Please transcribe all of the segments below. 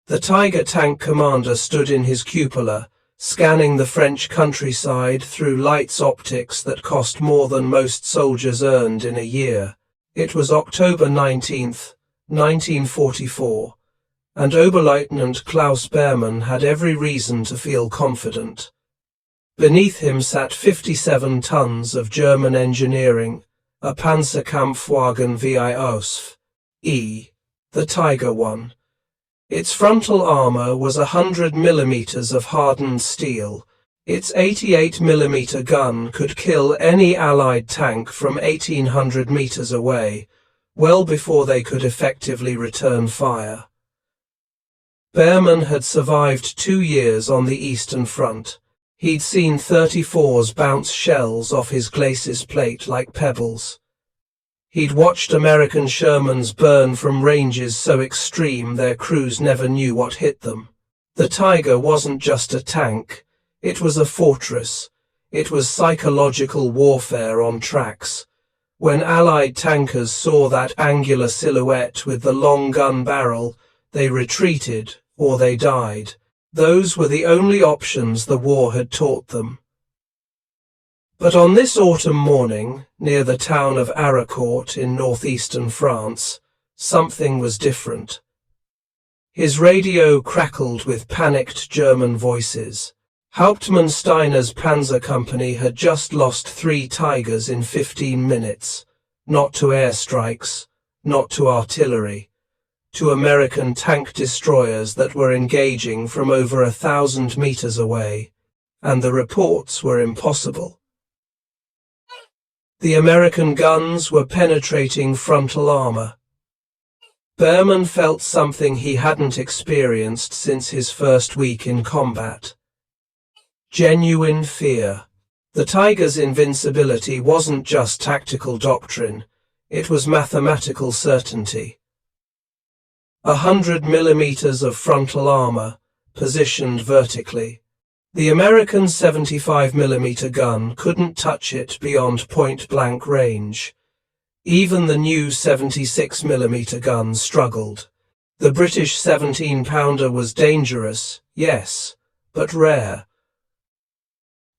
The Tiger tank commander stood in his cupola, scanning the French countryside through lights optics that cost more than most soldiers earned in a year. It was October 19, 1944, and Oberleutnant Klaus Behrmann had every reason to feel confident. Beneath him sat 57 tons of German engineering, a Panzerkampfwagen VI Ausf. E. The Tiger I. Its frontal armor was 100 millimeters of hardened steel. Its 88 millimeter gun could kill any Allied tank from 1,800 meters away, well before they could effectively return fire. Behrmann had survived 2 years on the Eastern Front. He'd seen 34s bounce shells off his glacis plate like pebbles. He'd watched American Shermans burn from ranges so extreme their crews never knew what hit them. The Tiger wasn't just a tank, it was a fortress. It was psychological warfare on tracks. When Allied tankers saw that angular silhouette with the long gun barrel, they retreated or they died. Those were the only options the war had taught them. But on this autumn morning, near the town of Arracourt in northeastern France, something was different. His radio crackled with panicked German voices. Hauptmann Steiner's panzer company had just lost 3 Tigers in 15 minutes, not to airstrikes, not to artillery, to American tank destroyers that were engaging from over 1,000 meters away, and the reports were impossible. The American guns were penetrating frontal armor. Behrmann felt something he hadn't experienced since his first week in combat. Genuine fear. The Tiger's invincibility wasn't just tactical doctrine, it was mathematical certainty. 100 millimeters of frontal armor, positioned vertically. The American 75 millimeter gun couldn't touch it beyond point-blank range. Even the new 76 millimeter gun struggled. The British 17-pounder was dangerous, yes, but rare.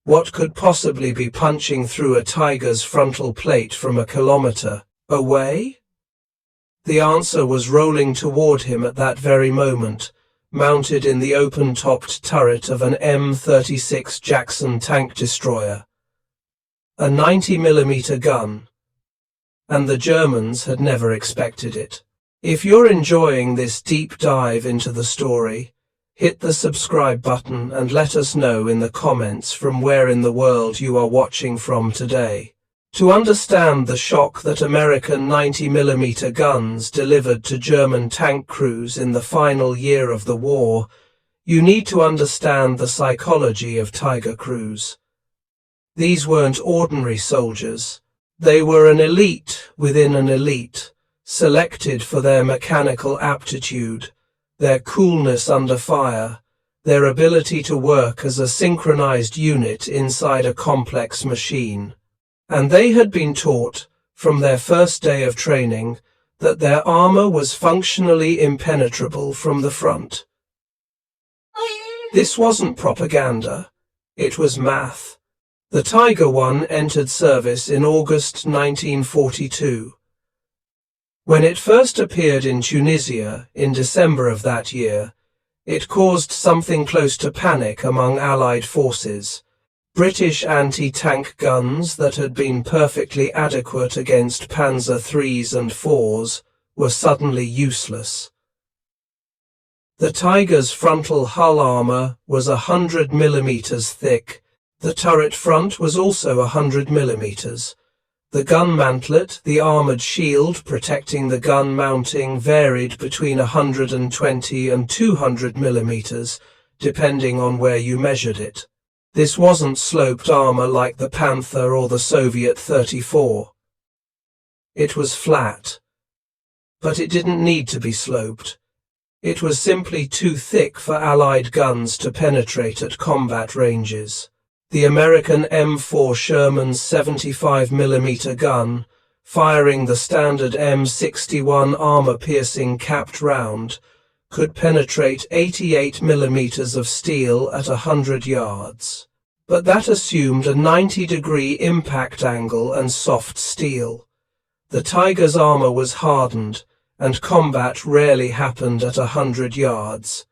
What could possibly be punching through a Tiger's frontal plate from a kilometer away? The answer was rolling toward him at that very moment, mounted in the open-topped turret of an M36 Jackson tank destroyer. A 90 millimeter gun. And the Germans had never expected it. If you're enjoying this deep dive into the story, hit the subscribe button and let us know in the comments from where in the world you are watching from today. To understand the shock that American 90 millimeter guns delivered to German tank crews in the final year of the war, you need to understand the psychology of Tiger crews. These weren't ordinary soldiers. They were an elite within an elite, selected for their mechanical aptitude, their coolness under fire, their ability to work as a synchronized unit inside a complex machine. And they had been taught, from their first day of training, that their armor was functionally impenetrable from the front. This wasn't propaganda, it was math. The Tiger I entered service in August 1942. When it first appeared in Tunisia in December of that year, it caused something close to panic among Allied forces. British anti-tank guns that had been perfectly adequate against Panzer IIIs and IVs were suddenly useless. The Tiger's frontal hull armor was 100 millimeters thick. The turret front was also 100 millimeters. The gun mantlet, the armored shield protecting the gun mounting, varied between 120 and 200 millimeters, depending on where you measured it. This wasn't sloped armor like the Panther or the Soviet 34. It was flat. But it didn't need to be sloped. It was simply too thick for Allied guns to penetrate at combat ranges. The American M4 Sherman's 75 millimeter gun, firing the standard M61 armor-piercing capped round, could penetrate 88 millimeters of steel at 100 yards. But that assumed a 90-degree impact angle and soft steel. The Tiger's armor was hardened, and combat rarely happened at 100 yards.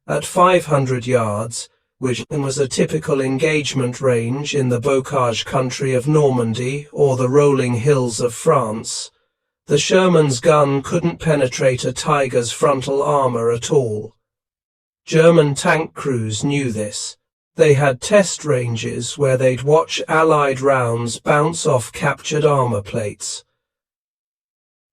At 500 yards, which was a typical engagement range in the bocage country of Normandy or the rolling hills of France, the Sherman's gun couldn't penetrate a Tiger's frontal armor at all. German tank crews knew this. They had test ranges where they'd watch Allied rounds bounce off captured armor plates.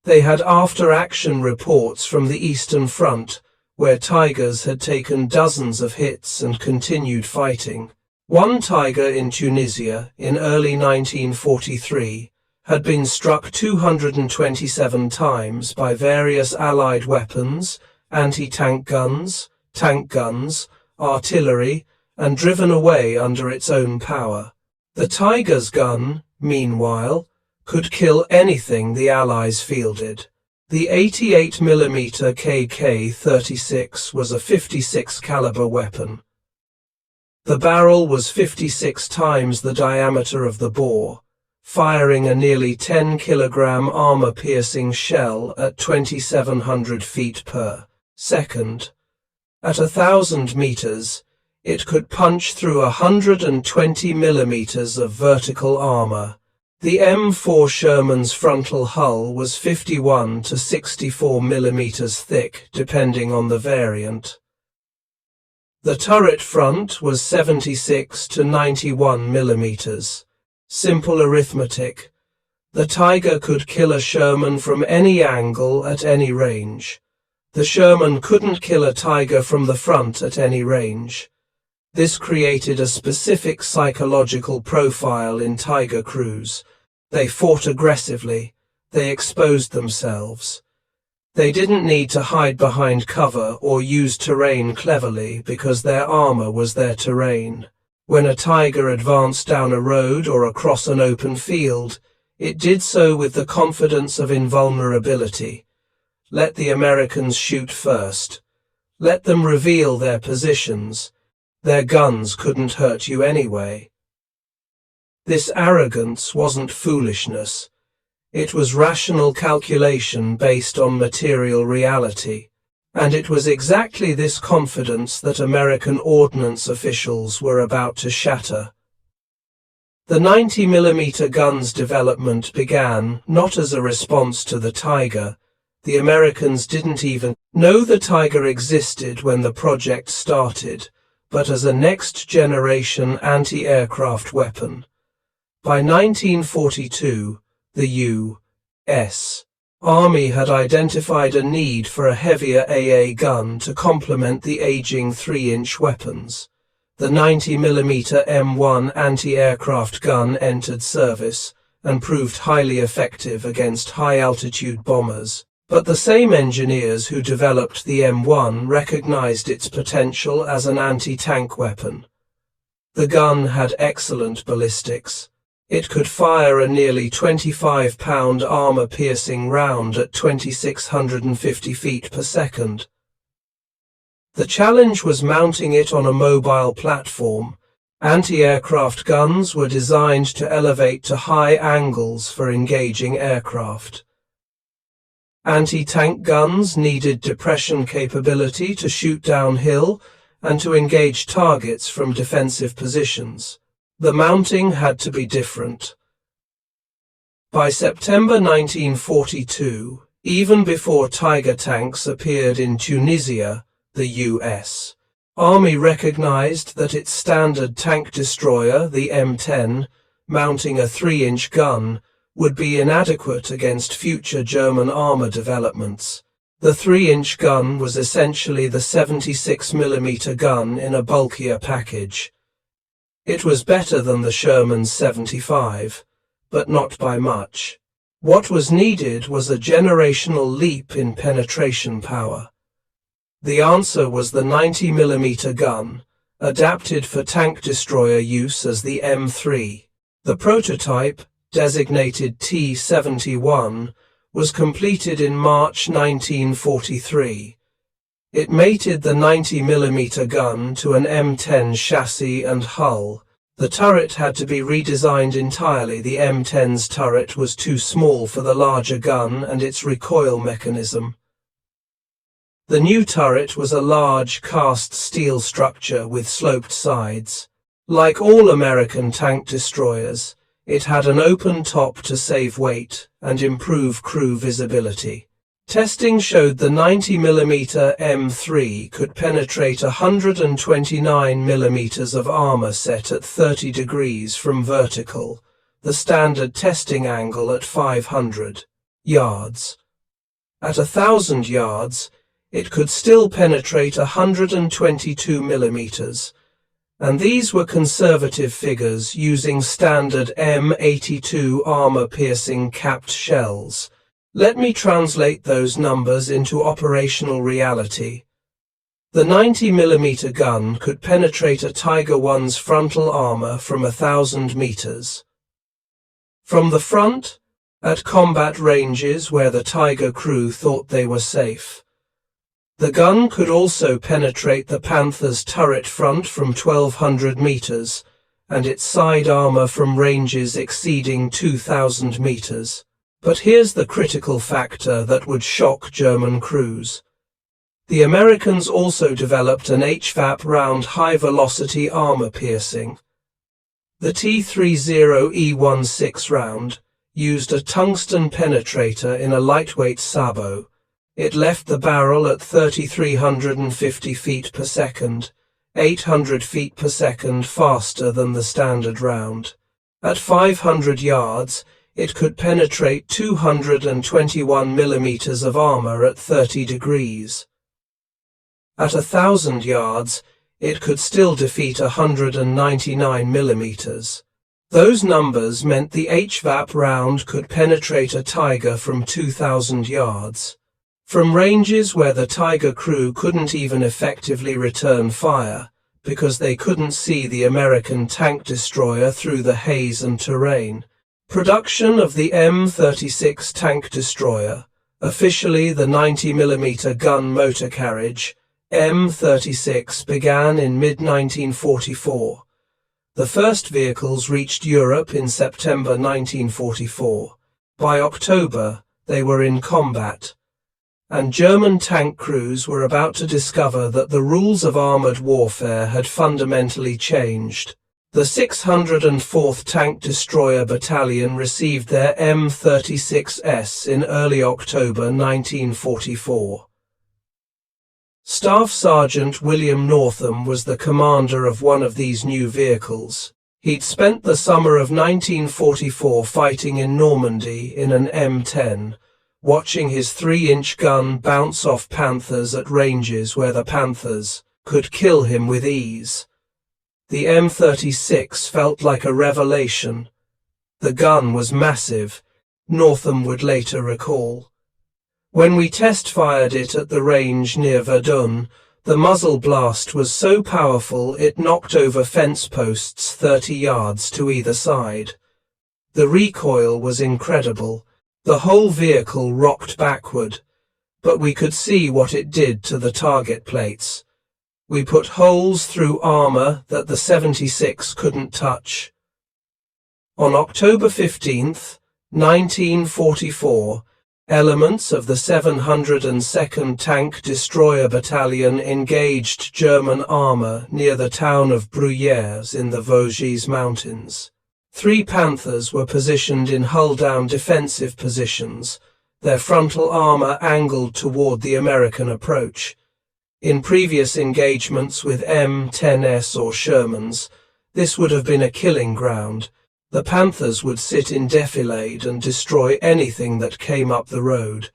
They had after-action reports from the Eastern Front, where Tigers had taken dozens of hits and continued fighting. One Tiger in Tunisia, in early 1943, had been struck 227 times by various Allied weapons, anti-tank guns, tank guns, artillery, and driven away under its own power. The Tiger's gun, meanwhile, could kill anything the Allies fielded. The 88mm KK-36 was a 56 caliber weapon. The barrel was 56 times the diameter of the bore, firing a nearly 10-kilogram armor-piercing shell at 2,700 feet per second. At 1,000 meters, it could punch through 120 millimeters of vertical armor. The M4 Sherman's frontal hull was 51 to 64 millimeters thick, depending on the variant. The turret front was 76 to 91 millimeters. Simple arithmetic. The Tiger could kill a Sherman from any angle at any range. The Sherman couldn't kill a Tiger from the front at any range. This created a specific psychological profile in Tiger crews. They fought aggressively. They exposed themselves. They didn't need to hide behind cover or use terrain cleverly because their armor was their terrain. When a Tiger advanced down a road or across an open field, it did so with the confidence of invulnerability. Let the Americans shoot first. Let them reveal their positions. Their guns couldn't hurt you anyway. This arrogance wasn't foolishness. It was rational calculation based on material reality. And it was exactly this confidence that American ordnance officials were about to shatter. The 90mm gun's development began not as a response to the Tiger. The Americans didn't even know the Tiger existed when the project started, but as a next-generation anti-aircraft weapon. By 1942, the U.S. Army had identified a need for a heavier AA gun to complement the aging 3-inch weapons. The 90mm M1 anti-aircraft gun entered service and proved highly effective against high-altitude bombers. But the same engineers who developed the M1 recognized its potential as an anti-tank weapon. The gun had excellent ballistics. It could fire a nearly 25-pound armor-piercing round at 2,650 feet per second. The challenge was mounting it on a mobile platform. Anti-aircraft guns were designed to elevate to high angles for engaging aircraft. Anti-tank guns needed depression capability to shoot downhill and to engage targets from defensive positions. The mounting had to be different. By September 1942, even before Tiger tanks appeared in Tunisia, the U.S. Army recognized that its standard tank destroyer, the M10, mounting a 3-inch gun, would be inadequate against future German armor developments. The 3-inch gun was essentially the 76mm gun in a bulkier package. It was better than the Sherman's 75, but not by much. What was needed was a generational leap in penetration power. The answer was the 90mm gun, adapted for tank destroyer use as the M3. The prototype, designated T-71, was completed in March 1943. It mated the 90mm gun to an M10 chassis and hull. The turret had to be redesigned entirely. The M10's turret was too small for the larger gun and its recoil mechanism. The new turret was a large cast steel structure with sloped sides. Like all American tank destroyers, it had an open top to save weight and improve crew visibility. Testing showed the 90mm M3 could penetrate 129mm of armor set at 30 degrees from vertical, the standard testing angle at 500 yards. At 1,000 yards, it could still penetrate 122mm, and these were conservative figures using standard M82 armor-piercing capped shells. Let me translate those numbers into operational reality. The 90mm gun could penetrate a Tiger I's frontal armor from 1,000 meters. From the front, at combat ranges where the Tiger crew thought they were safe. The gun could also penetrate the Panther's turret front from 1,200 meters, and its side armor from ranges exceeding 2,000 meters. But here's the critical factor that would shock German crews. The Americans also developed an HVAP round high-velocity armor-piercing. The T-30E16 round used a tungsten penetrator in a lightweight sabot. It left the barrel at 3,350 feet per second, 800 feet per second faster than the standard round. At 500 yards, it could penetrate 221mm of armor at 30 degrees. At 1,000 yards, it could still defeat 199mm. Those numbers meant the HVAP round could penetrate a Tiger from 2,000 yards. From ranges where the Tiger crew couldn't even effectively return fire, because they couldn't see the American tank destroyer through the haze and terrain. Production of the M36 tank destroyer, officially the 90mm gun motor carriage, M36, began in mid-1944. The first vehicles reached Europe in September 1944. By October, they were in combat, and German tank crews were about to discover that the rules of armored warfare had fundamentally changed. The 604th Tank Destroyer Battalion received their M36S in early October 1944. Staff Sergeant William Northam was the commander of one of these new vehicles. He'd spent the summer of 1944 fighting in Normandy in an M10, watching his 3-inch gun bounce off Panthers at ranges where the Panthers could kill him with ease. The M36 felt like a revelation. The gun was massive, Northam would later recall. When we test-fired it at the range near Verdun, the muzzle blast was so powerful it knocked over fence posts 30 yards to either side. The recoil was incredible. The whole vehicle rocked backward, but we could see what it did to the target plates. We put holes through armor that the 76 couldn't touch. On October 15, 1944, elements of the 702nd Tank Destroyer Battalion engaged German armor near the town of Bruyères in the Vosges Mountains. 3 Panthers were positioned in hull-down defensive positions, their frontal armor angled toward the American approach. In previous engagements with M10s or Shermans, this would have been a killing ground. The Panthers would sit in defilade and destroy anything that came up the road.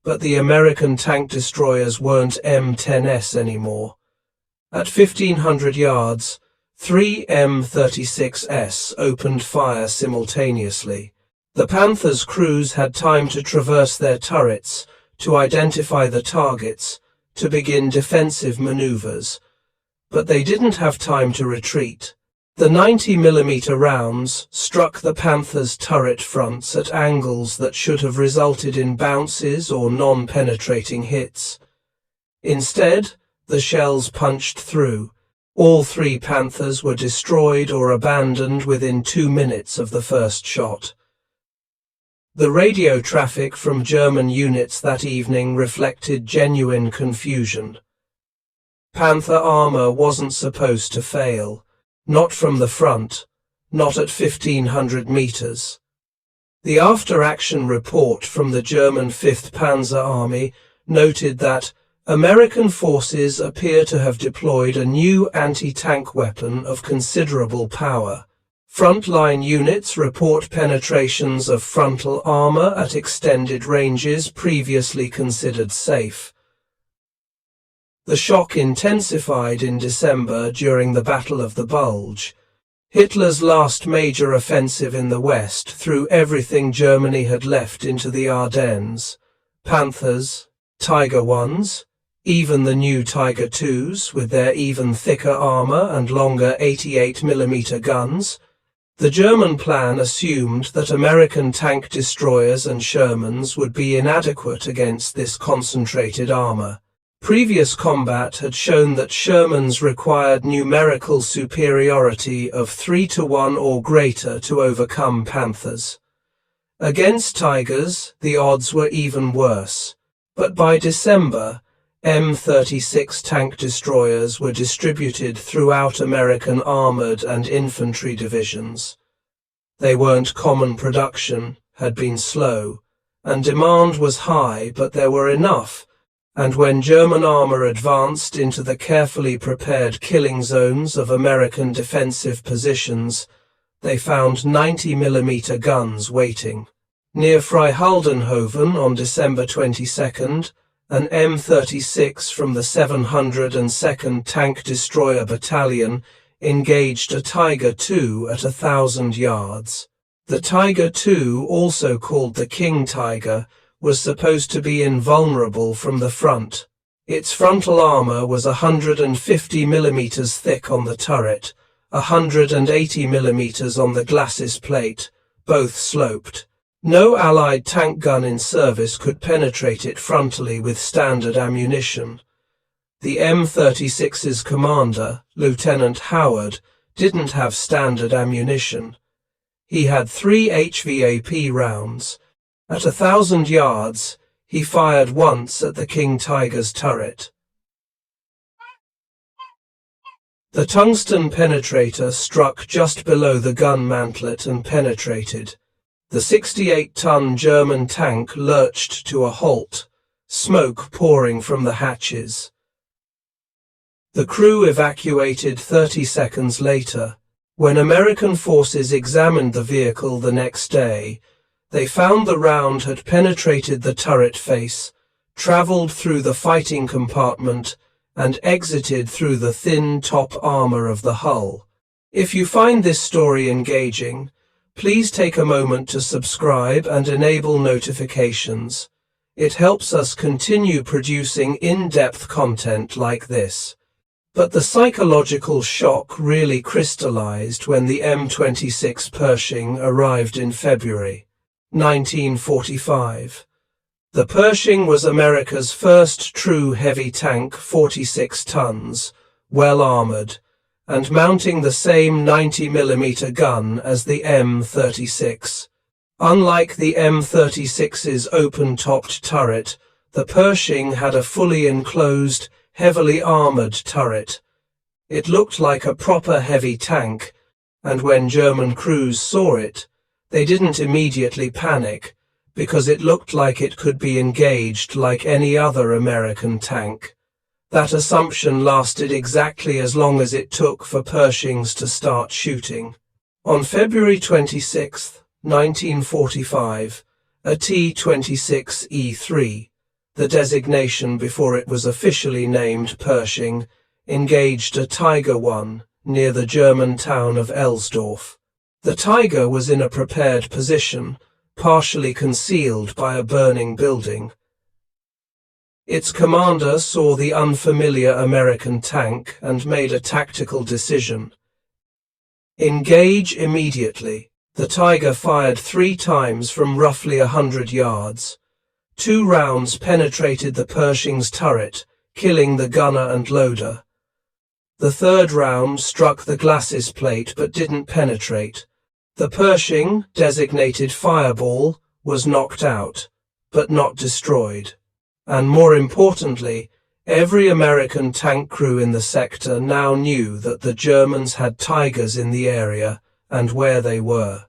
But the American tank destroyers weren't M10s anymore. At 1,500 yards, 3 M36s opened fire simultaneously. The Panthers' crews had time to traverse their turrets, to identify the targets, to begin defensive maneuvers, but they didn't have time to retreat. The 90mm rounds struck the Panther's turret fronts at angles that should have resulted in bounces or non-penetrating hits. Instead, the shells punched through. All 3 Panthers were destroyed or abandoned within 2 minutes of the first shot. The radio traffic from German units that evening reflected genuine confusion. Panther armor wasn't supposed to fail. Not from the front. Not at 1,500 meters. The after-action report from the German 5th Panzer Army noted that American forces appear to have deployed a new anti-tank weapon of considerable power. Frontline units report penetrations of frontal armor at extended ranges previously considered safe. The shock intensified in December during the Battle of the Bulge. Hitler's last major offensive in the West threw everything Germany had left into the Ardennes. Panthers, Tiger Is, even the new Tiger IIs with their even thicker armor and longer 88mm guns. The German plan assumed that American tank destroyers and Shermans would be inadequate against this concentrated armor. Previous combat had shown that Shermans required numerical superiority of 3-to-1 or greater to overcome Panthers. Against Tigers, the odds were even worse, but by December, M36 tank destroyers were distributed throughout American armored and infantry divisions. They weren't common production, had been slow, and demand was high, but there were enough, and when German armor advanced into the carefully prepared killing zones of American defensive positions, they found 90mm guns waiting. Near Freihaldenhoven on December 22nd, an M36 from the 702nd Tank Destroyer Battalion engaged a Tiger II at 1,000 yards. The Tiger II, also called the King Tiger, was supposed to be invulnerable from the front. Its frontal armor was 150mm thick on the turret, 180mm on the glacis plate, both sloped. No Allied tank gun in service could penetrate it frontally with standard ammunition. The M36's commander, Lieutenant Howard, didn't have standard ammunition. He had 3 HVAP rounds. At 1,000 yards, he fired once at the King Tiger's turret. The tungsten penetrator struck just below the gun mantlet and penetrated. The 68-ton German tank lurched to a halt, smoke pouring from the hatches. The crew evacuated 30 seconds later. When American forces examined the vehicle the next day, they found the round had penetrated the turret face, traveled through the fighting compartment, and exited through the thin top armor of the hull. If you find this story engaging, please take a moment to subscribe and enable notifications. It helps us continue producing in-depth content like this. But the psychological shock really crystallized when the M26 Pershing arrived in February 1945. The Pershing was America's first true heavy tank, 46 tons, well armored, and mounting the same 90mm gun as the M36. Unlike the M36's open-topped turret, the Pershing had a fully enclosed, heavily armored turret. It looked like a proper heavy tank, and when German crews saw it, they didn't immediately panic, because it looked like it could be engaged like any other American tank. That assumption lasted exactly as long as it took for Pershings to start shooting. On February 26, 1945, a T-26E3, the designation before it was officially named Pershing, engaged a Tiger I near the German town of Elsdorf. The Tiger was in a prepared position, partially concealed by a burning building. Its commander saw the unfamiliar American tank and made a tactical decision. Engage immediately. The Tiger fired 3 times from roughly 100 yards. 2 rounds penetrated the Pershing's turret, killing the gunner and loader. The third round struck the glacis plate but didn't penetrate. The Pershing, designated Fireball, was knocked out, but not destroyed. And more importantly, every American tank crew in the sector now knew that the Germans had Tigers in the area and where they were.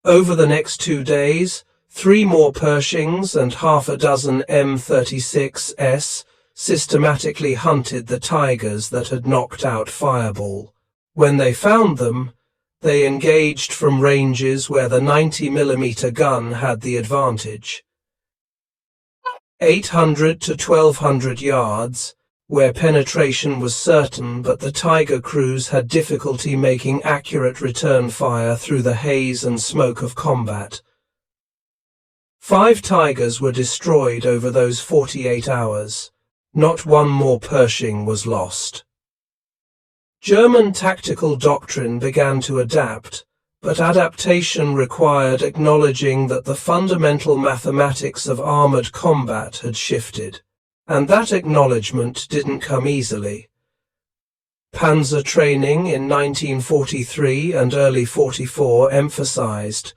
Over the next 2 days, 3 more Pershings and half a dozen M36s systematically hunted the Tigers that had knocked out Fireball. When they found them, they engaged from ranges where the 90mm gun had the advantage. 800 to 1200 yards, where penetration was certain, but the Tiger crews had difficulty making accurate return fire through the haze and smoke of combat. 5 Tigers were destroyed over those 48 hours. Not one more Pershing was lost. German tactical doctrine began to adapt, but adaptation required acknowledging that the fundamental mathematics of armored combat had shifted, and that acknowledgement didn't come easily. Panzer training in 1943 and early 44 emphasized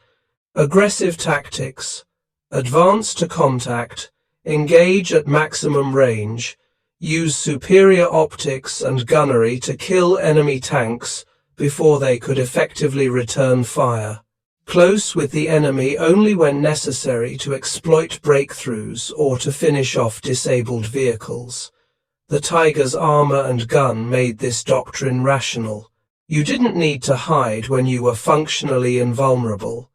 aggressive tactics, advance to contact, engage at maximum range, use superior optics and gunnery to kill enemy tanks before they could effectively return fire. Close with the enemy only when necessary to exploit breakthroughs or to finish off disabled vehicles. The Tiger's armor and gun made this doctrine rational. You didn't need to hide when you were functionally invulnerable.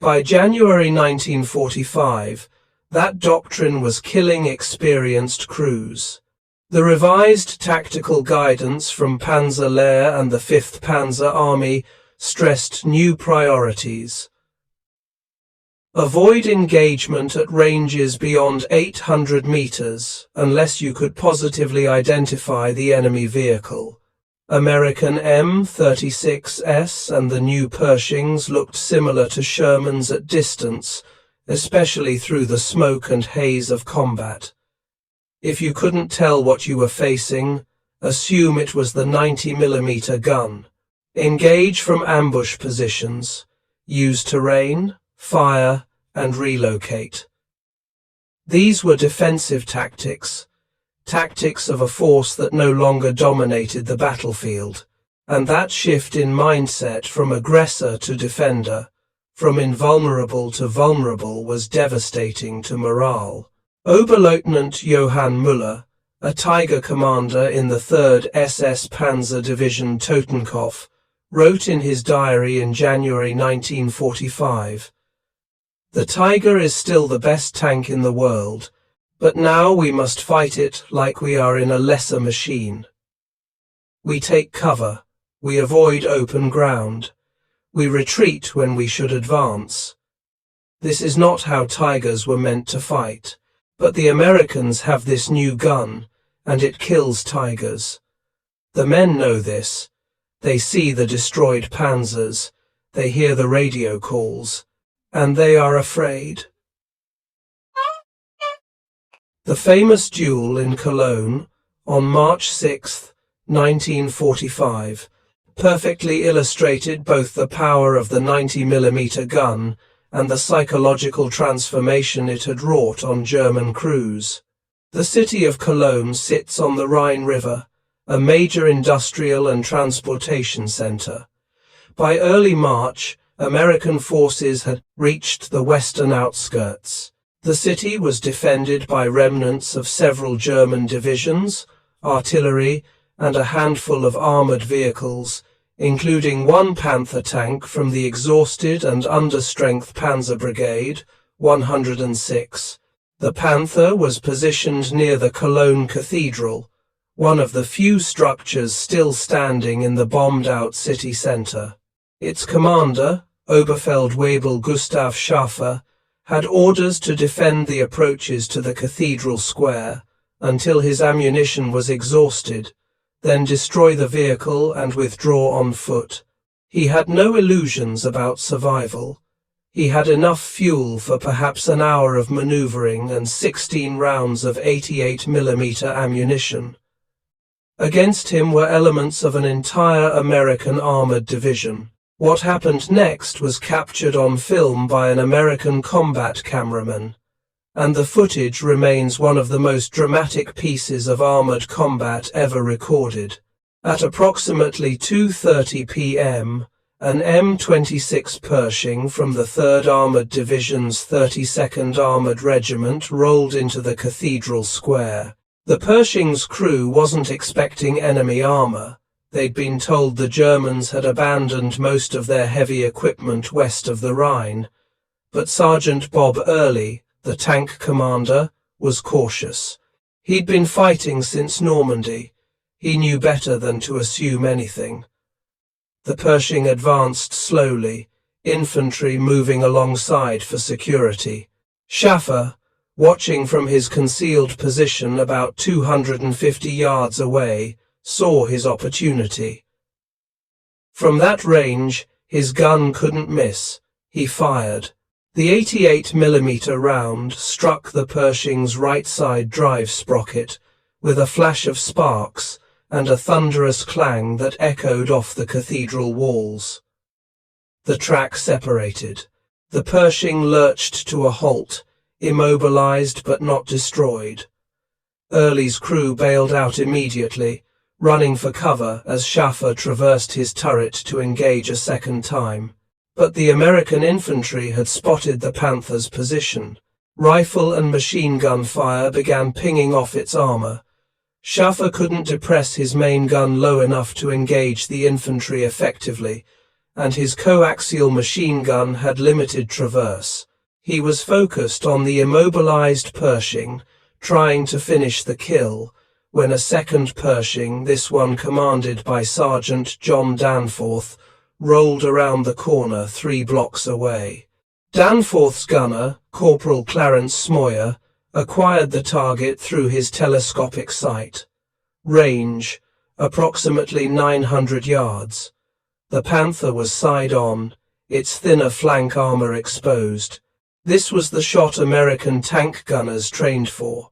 By January 1945, that doctrine was killing experienced crews. The revised tactical guidance from Panzer Lehr and the 5th Panzer Army stressed new priorities. Avoid engagement at ranges beyond 800 meters unless you could positively identify the enemy vehicle. American M36s and the new Pershings looked similar to Shermans at distance, especially through the smoke and haze of combat. If you couldn't tell what you were facing, assume it was the 90mm gun. Engage from ambush positions. Use terrain, fire, and relocate. These were defensive tactics, tactics of a force that no longer dominated the battlefield, and that shift in mindset from aggressor to defender, from invulnerable to vulnerable, was devastating to morale. Oberleutnant Johann Müller, a Tiger commander in the 3rd SS Panzer Division Totenkopf, wrote in his diary in January 1945, "The Tiger is still the best tank in the world, but now we must fight it like we are in a lesser machine. We take cover, we avoid open ground. We retreat when we should advance. This is not how Tigers were meant to fight, but the Americans have this new gun, and it kills Tigers. The men know this. They see the destroyed panzers, they hear the radio calls, and they are afraid." The famous duel in Cologne on March 6, 1945, perfectly illustrated both the power of the 90mm gun and the psychological transformation it had wrought on German crews. The city of Cologne sits on the Rhine River, a major industrial and transportation center. By early March, American forces had reached the western outskirts. The city was defended by remnants of several German divisions, artillery, and a handful of armored vehicles, including one Panther tank from the exhausted and under-strength Panzer Brigade, 106. The Panther was positioned near the Cologne Cathedral, one of the few structures still standing in the bombed-out city center. Its commander, Oberfeldwebel Gustav Schaffer, had orders to defend the approaches to the cathedral square until his ammunition was exhausted, then destroy the vehicle and withdraw on foot. He had no illusions about survival. He had enough fuel for perhaps an hour of maneuvering and 16 rounds of 88mm ammunition. Against him were elements of an entire American armored division. What happened next was captured on film by an American combat cameraman, and the footage remains one of the most dramatic pieces of armored combat ever recorded. At approximately 2:30 p.m., an M36 Pershing from the 3rd Armored Division's 32nd Armored Regiment rolled into the Cathedral Square. The Pershing's crew wasn't expecting enemy armor. They'd been told the Germans had abandoned most of their heavy equipment west of the Rhine. But Sergeant Bob Early, the tank commander, was cautious. He'd been fighting since Normandy. He knew better than to assume anything. The Pershing advanced slowly, infantry moving alongside for security. Schaffer, watching from his concealed position about 250 yards away, saw his opportunity. From that range, his gun couldn't miss. He fired. The 88mm round struck the Pershing's right side drive sprocket with a flash of sparks and a thunderous clang that echoed off the cathedral walls. The track separated. The Pershing lurched to a halt, immobilized but not destroyed. Early's crew bailed out immediately, running for cover as Schaffer traversed his turret to engage a second time. But the American infantry had spotted the Panther's position. Rifle and machine gun fire began pinging off its armor. Schaffer couldn't depress his main gun low enough to engage the infantry effectively, and his coaxial machine gun had limited traverse. He was focused on the immobilized Pershing, trying to finish the kill, when a second Pershing, this one commanded by Sergeant John Danforth, rolled around the corner 3 blocks away. Danforth's gunner, Corporal Clarence Smoyer, acquired the target through his telescopic sight. Range, approximately 900 yards. The Panther was side-on, its thinner flank armor exposed. This was the shot American tank gunners trained for.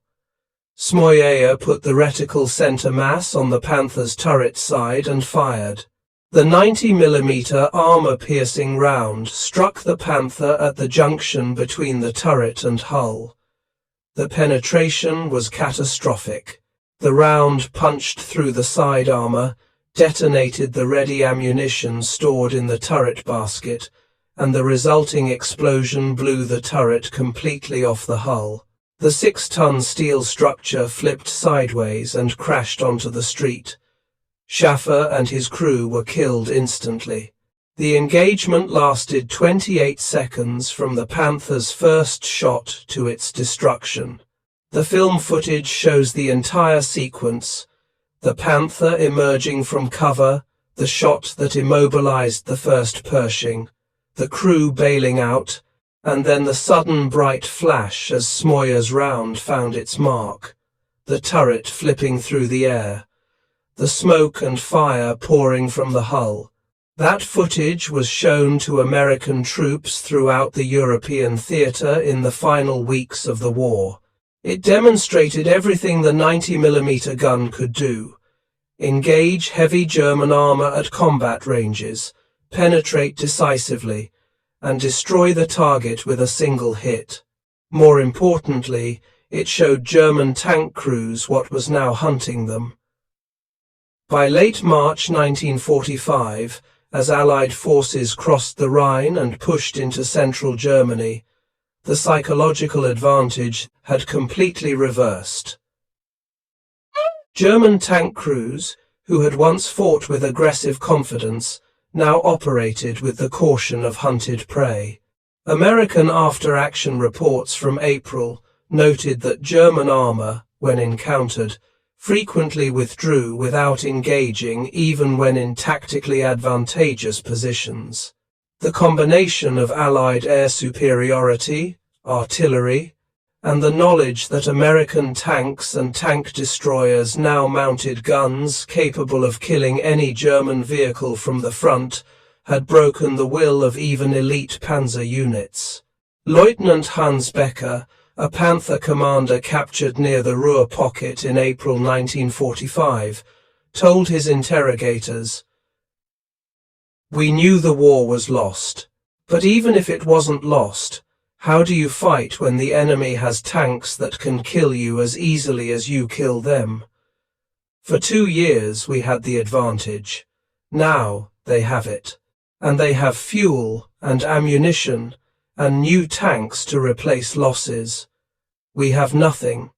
Smoyer put the reticle center mass on the Panther's turret side and fired. The 90mm armor-piercing round struck the Panther at the junction between the turret and hull. The penetration was catastrophic. The round punched through the side armor, detonated the ready ammunition stored in the turret basket, and the resulting explosion blew the turret completely off the hull. The 6-ton steel structure flipped sideways and crashed onto the street. Schaffer and his crew were killed instantly. The engagement lasted 28 seconds from the Panther's first shot to its destruction. The film footage shows the entire sequence: the Panther emerging from cover, the shot that immobilized the first Pershing, the crew bailing out, and then the sudden bright flash as Smoyer's round found its mark, the turret flipping through the air, the smoke and fire pouring from the hull. That footage was shown to American troops throughout the European theater in the final weeks of the war. It demonstrated everything the 90mm gun could do: engage heavy German armor at combat ranges, penetrate decisively, and destroy the target with a single hit. More importantly, it showed German tank crews what was now hunting them. By late March 1945, as Allied forces crossed the Rhine and pushed into central Germany, the psychological advantage had completely reversed. German tank crews, who had once fought with aggressive confidence, now operated with the caution of hunted prey. American after-action reports from April noted that German armor, when encountered, frequently withdrew without engaging even when in tactically advantageous positions. The combination of Allied air superiority, artillery, and the knowledge that American tanks and tank destroyers now mounted guns capable of killing any German vehicle from the front had broken the will of even elite panzer units. Lieutenant Hans Becker, a Panther commander captured near the Ruhr Pocket in April 1945, told his interrogators, "We knew the war was lost. But even if it wasn't lost, how do you fight when the enemy has tanks that can kill you as easily as you kill them? For 2 years we had the advantage. Now they have it. And they have fuel and ammunition and new tanks to replace losses. We have nothing.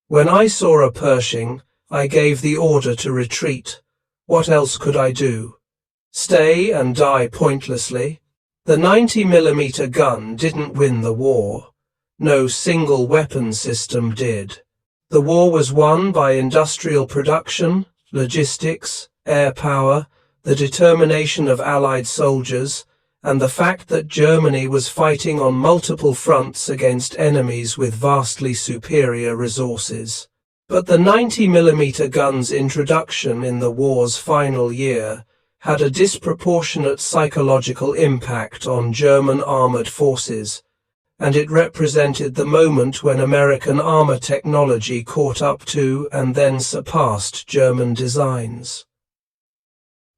When I saw a Pershing, I gave the order to retreat. What else could I do? Stay and die pointlessly?" The 90mm gun didn't win the war. No single weapon system did. The war was won by industrial production, logistics, air power, the determination of Allied soldiers, and the fact that Germany was fighting on multiple fronts against enemies with vastly superior resources. But the 90mm gun's introduction in the war's final year had a disproportionate psychological impact on German armored forces, and it represented the moment when American armor technology caught up to and then surpassed German designs.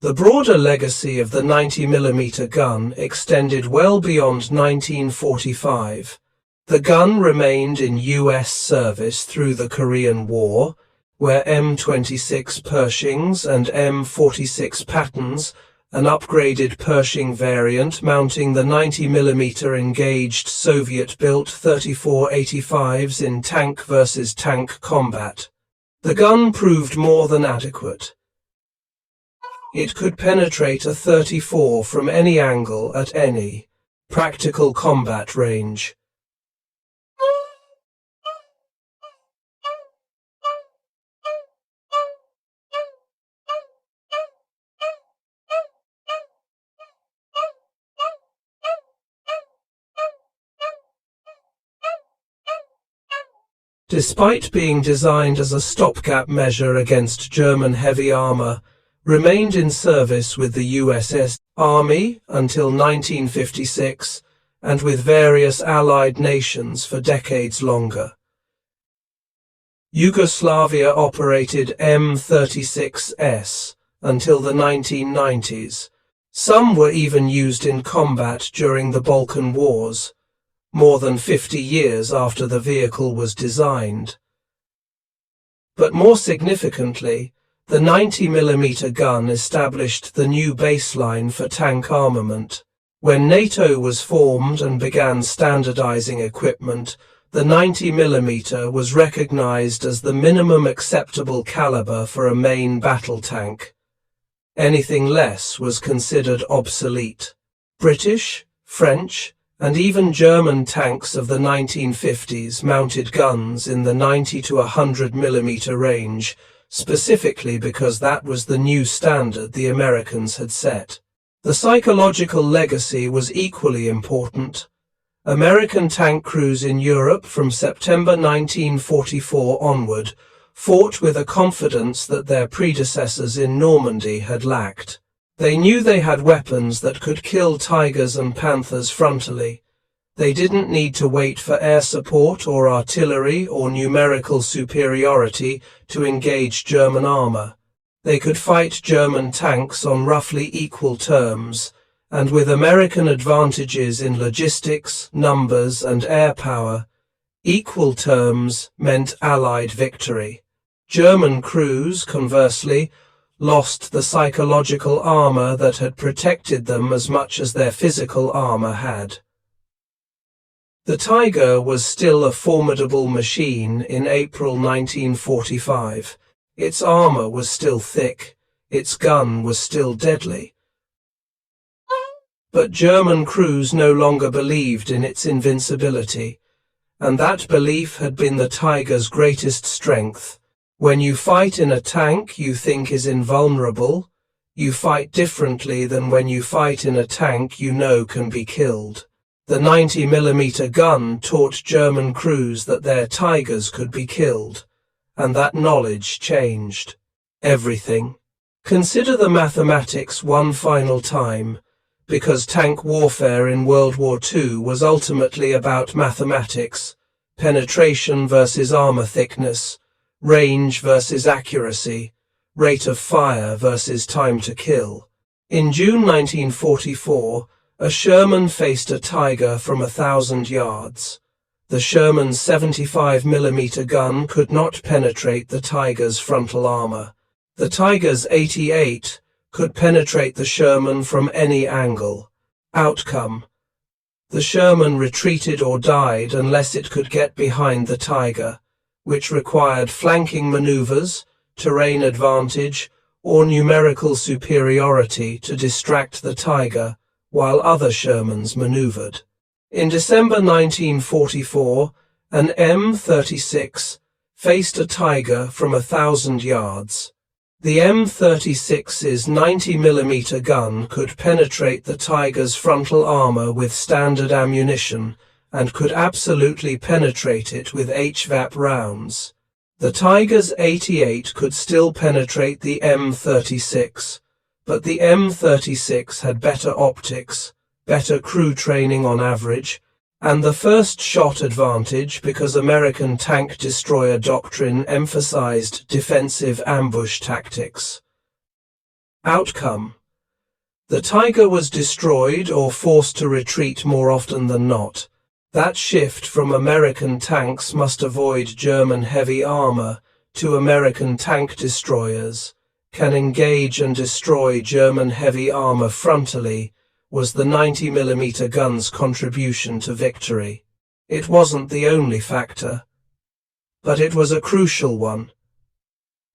The broader legacy of the 90mm gun extended well beyond 1945. The gun remained in U.S. service through the Korean War, where M26 Pershings and M46 Pattons, an upgraded Pershing variant mounting the 90mm engaged Soviet-built 3485s in tank versus tank combat. The gun proved more than adequate. It could penetrate a 34 from any angle at any practical combat range. Despite being designed as a stopgap measure against German heavy armor, remained in service with the USS Army until 1956 and with various Allied nations for decades longer. Yugoslavia operated M36S until the 1990s. Some were even used in combat during the Balkan Wars, more than 50 years after the vehicle was designed. But more significantly, the 90mm gun established the new baseline for tank armament. When NATO was formed and began standardizing equipment, the 90mm was recognized as the minimum acceptable caliber for a main battle tank. Anything less was considered obsolete. British, French, and even German tanks of the 1950s mounted guns in the 90 to 100mm range, specifically because that was the new standard the Americans had set. The psychological legacy was equally important. American tank crews in Europe from September 1944 onward fought with a confidence that their predecessors in Normandy had lacked. They knew they had weapons that could kill Tigers and Panthers frontally. They didn't need to wait for air support or artillery or numerical superiority to engage German armor. They could fight German tanks on roughly equal terms, and with American advantages in logistics, numbers, and air power, equal terms meant Allied victory. German crews, conversely, lost the psychological armor that had protected them as much as their physical armor had. The Tiger was still a formidable machine in April 1945. Its armor was still thick, its gun was still deadly. But German crews no longer believed in its invincibility, and that belief had been the Tiger's greatest strength. When you fight in a tank you think is invulnerable, you fight differently than when you fight in a tank you know can be killed. The 90mm gun taught German crews that their Tigers could be killed, and that knowledge changed everything. Consider the mathematics one final time, because tank warfare in World War II was ultimately about mathematics, penetration versus armor thickness, range versus accuracy, rate of fire versus time to kill. In June 1944, a Sherman faced a Tiger from 1,000 yards. The Sherman's 75mm gun could not penetrate the Tiger's frontal armor. The Tiger's 88 could penetrate the Sherman from any angle. Outcome: the Sherman retreated or died unless it could get behind the Tiger, which required flanking maneuvers, terrain advantage, or numerical superiority to distract the Tiger while other Shermans maneuvered. In December 1944, an M36 faced a Tiger from 1,000 yards. The M36's 90mm gun could penetrate the Tiger's frontal armor with standard ammunition and could absolutely penetrate it with HVAP rounds. The Tiger's 88 could still penetrate the M36, but the M36 had better optics, better crew training on average, and the first shot advantage because American tank destroyer doctrine emphasized defensive ambush tactics. Outcome: the Tiger was destroyed or forced to retreat more often than not. That shift from American tanks must avoid German heavy armor to American tank destroyers, can engage and destroy German heavy armor frontally, was the 90mm gun's contribution to victory. It wasn't the only factor, but it was a crucial one.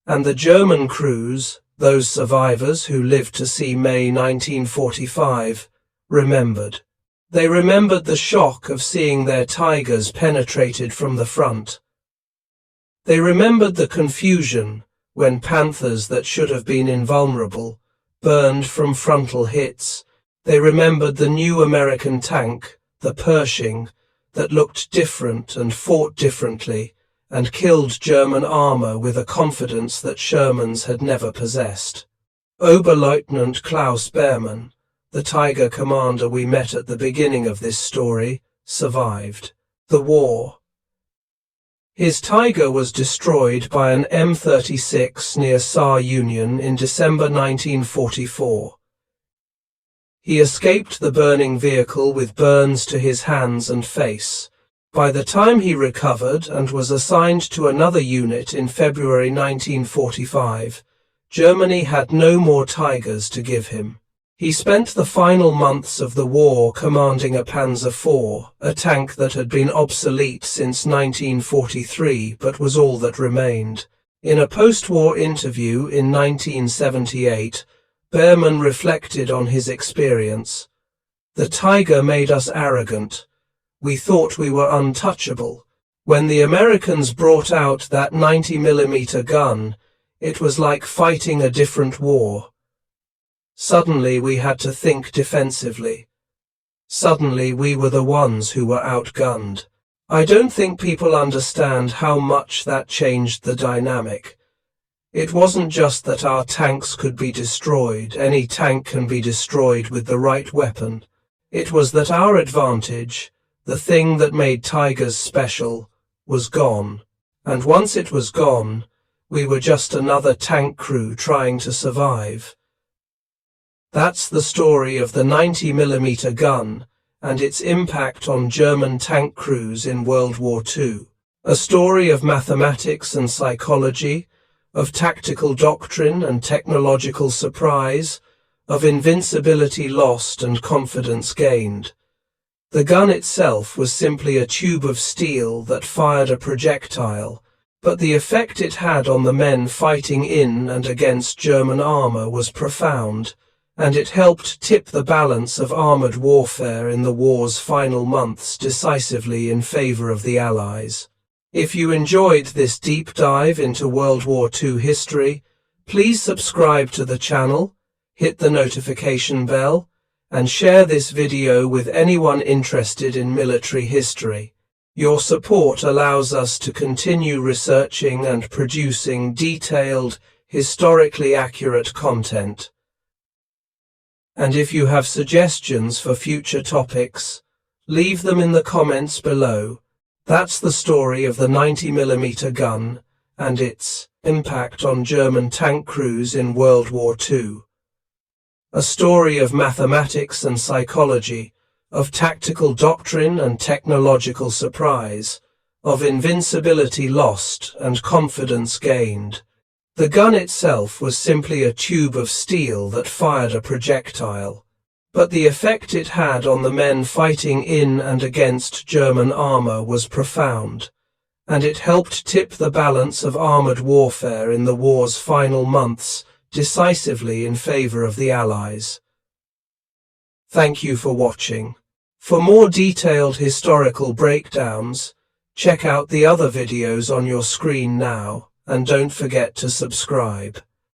And the German crews, those survivors who lived to see May 1945, remembered. They remembered the shock of seeing their Tigers penetrated from the front. They remembered the confusion when Panthers that should have been invulnerable burned from frontal hits. They remembered the new American tank, the Pershing, that looked different and fought differently and killed German armor with a confidence that Shermans had never possessed. Oberleutnant Klaus Behrmann, the Tiger commander we met at the beginning of this story, survived the war. His Tiger was destroyed by an M36 near Saar Union in December 1944. He escaped the burning vehicle with burns to his hands and face. By the time he recovered and was assigned to another unit in February 1945, Germany had no more Tigers to give him. He spent the final months of the war commanding a Panzer IV, a tank that had been obsolete since 1943 but was all that remained. In a post-war interview in 1978, Behrmann reflected on his experience. The Tiger made us arrogant. We thought we were untouchable. When the Americans brought out that 90mm gun, it was like fighting a different war. Suddenly we had to think defensively. Suddenly we were the ones who were outgunned. I don't think people understand how much that changed the dynamic. It wasn't just that our tanks could be destroyed, any tank can be destroyed with the right weapon. It was that our advantage, the thing that made Tigers special, was gone. And once it was gone, we were just another tank crew trying to survive. That's the story of the 90mm gun and its impact on German tank crews in World War II. A story of mathematics and psychology, of tactical doctrine and technological surprise, of invincibility lost and confidence gained. The gun itself was simply a tube of steel that fired a projectile, but the effect it had on the men fighting in and against German armor was profound, and it helped tip the balance of armored warfare in the war's final months decisively in favor of the Allies. If you enjoyed this deep dive into World War II history, please subscribe to the channel, hit the notification bell, and share this video with anyone interested in military history. Your support allows us to continue researching and producing detailed, historically accurate content. And if you have suggestions for future topics, leave them in the comments below. That's the story of the 90mm gun and its impact on German tank crews in World War II. A story of mathematics and psychology, of tactical doctrine and technological surprise, of invincibility lost and confidence gained. The gun itself was simply a tube of steel that fired a projectile, but the effect it had on the men fighting in and against German armor was profound, and it helped tip the balance of armored warfare in the war's final months decisively in favor of the Allies. Thank you for watching. For more detailed historical breakdowns, check out the other videos on your screen now, and don't forget to subscribe.